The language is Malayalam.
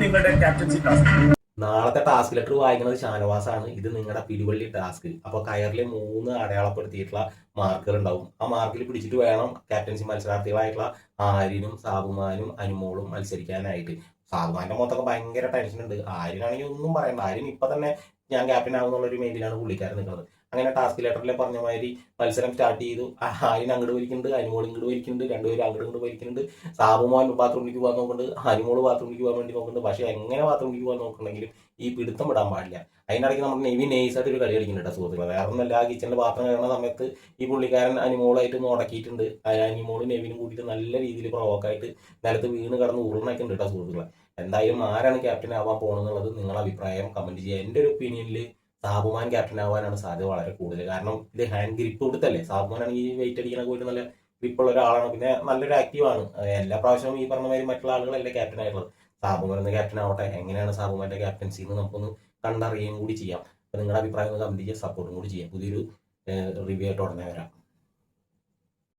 നിങ്ങളുടെ ക്യാപ്റ്റൻസി ടാസ്ക്. നാളത്തെ ടാസ്ക് ലെറ്റർ വായിക്കുന്നത് ഷാനവാസാണ്. ഇത് നിങ്ങളുടെ പിടിവള്ളി ടാസ്ക്. അപ്പോൾ കയറിൽ 3 അടയാളപ്പെടുത്തിയിട്ടുള്ള മാർക്കുകൾ ഉണ്ടാവും. ആ മാർക്കിൽ പിടിച്ചിട്ട് വേണം ക്യാപ്റ്റൻസി മത്സരാർത്ഥികളായിട്ടുള്ള ആര്യനും സാബുമാനും അനുമോളും മത്സരിക്കാനായിട്ട്. സാബുമാന്റെ മൊത്തമൊക്കെ ഭയങ്കര ടെൻഷൻ ഉണ്ട്. ആര്യനാണെങ്കിൽ ഒന്നും പറയണ്ട. ആര്യൻ ഇപ്പൊ തന്നെ ഞാൻ ക്യാപ്റ്റൻ ആവുന്നുള്ള ഒരു മെയിലാണ് പുള്ളിക്കാരൻ നിൽക്കുന്നത്. അങ്ങനെ ടാസ്ക് ലെറ്ററിൽ പറഞ്ഞ മാതിരി മത്സരം സ്റ്റാർട്ട് ചെയ്തു. ആര്യൻ അങ്ങോട്ട് വലിക്കുന്നുണ്ട്, അനുമോൾ ഇങ്ങോട്ട് വലിക്കുന്നുണ്ട്, രണ്ടുപേരും അങ്ങോട്ട് ഇങ്ങോട്ട് വലിക്കുന്നുണ്ട്. സാബുമാൻ ബാത്റൂമിലേക്ക് പോകാൻ നോക്കുന്നുണ്ട്, അനുമോൾ ബാത്റൂമിലേക്ക് പോകാൻ വേണ്ടി നോക്കുന്നുണ്ട്. പക്ഷെ എങ്ങനെ ബാത്റൂമിലേക്ക് പോകാൻ നോക്കുന്നുണ്ടെങ്കിലും ഈ പിടുത്തം വിടാൻ പാടില്ല. അതിനിടയ്ക്ക് നമ്മുടെ നെവി നൈസായിട്ട് ഒരു കളി കളിക്കുന്നുണ്ട് സുഹൃത്തുക്കളെ. വേറെ ഒന്നല്ല, ആ കിച്ചണിന്റെ പാത്രം കയറുന്ന സമയത്ത് ഈ പുള്ളിക്കാരൻ അനുമോളായിട്ട് മുടക്കിയിട്ടുണ്ട്. അനുമോളും നെവിനും കൂടിയിട്ട് നല്ല രീതിയിൽ പ്രൊവോക്കായിട്ട് നിലത്ത് വീണ് കടന്ന് ഉരുളൊക്കെ ഉണ്ട് കേട്ടോ സുഹൃത്തുക്കളെ. എന്തായാലും ആരാണ് ക്യാപ്റ്റൻ ആവാൻ പോകുന്നത് നിങ്ങളുടെ അഭിപ്രായം കമന്റ് ചെയ്യുക. എൻ്റെ ഒരു ഒപ്പീനിയനിൽ സാബുമാൻ ക്യാപ്റ്റൻ ആവാനാണ് സാധ്യത വളരെ കൂടുതൽ. കാരണം ഇത് ഹാൻഡ് ഗ്രിപ്പ് കൊടുത്തല്ലേ. സാബുമാൻ ആണെങ്കിൽ ഈ വെയിറ്റ് അടിക്കണ പോയിട്ട് നല്ല ഗ്രിപ്പുള്ള ഒരാളാണ്. പിന്നെ നല്ലൊരു ആക്റ്റീവാണ്. എല്ലാ പ്രാവശ്യവും ഈ പറഞ്ഞ മാതിരി മറ്റുള്ള ആളുകളല്ലേ ക്യാപ്റ്റൻ ആയിട്ടുള്ളത്. സാബുമാൻ ഒന്ന് ക്യാപ്റ്റൻ ആവട്ടെ. എങ്ങനെയാണ് സാബുമാന്റെ ക്യാപ്റ്റൻസി എന്ന് നമുക്കൊന്ന് കണ്ടറിയുകയും കൂടി ചെയ്യാം. അപ്പോൾ നിങ്ങളുടെ അഭിപ്രായം ഒന്ന് കമന്റ് ചെയ്യുക, സപ്പോർട്ടും കൂടി ചെയ്യാം. പുതിയൊരു റിവ്യൂ ആയിട്ട് ഉടനെ വരാം.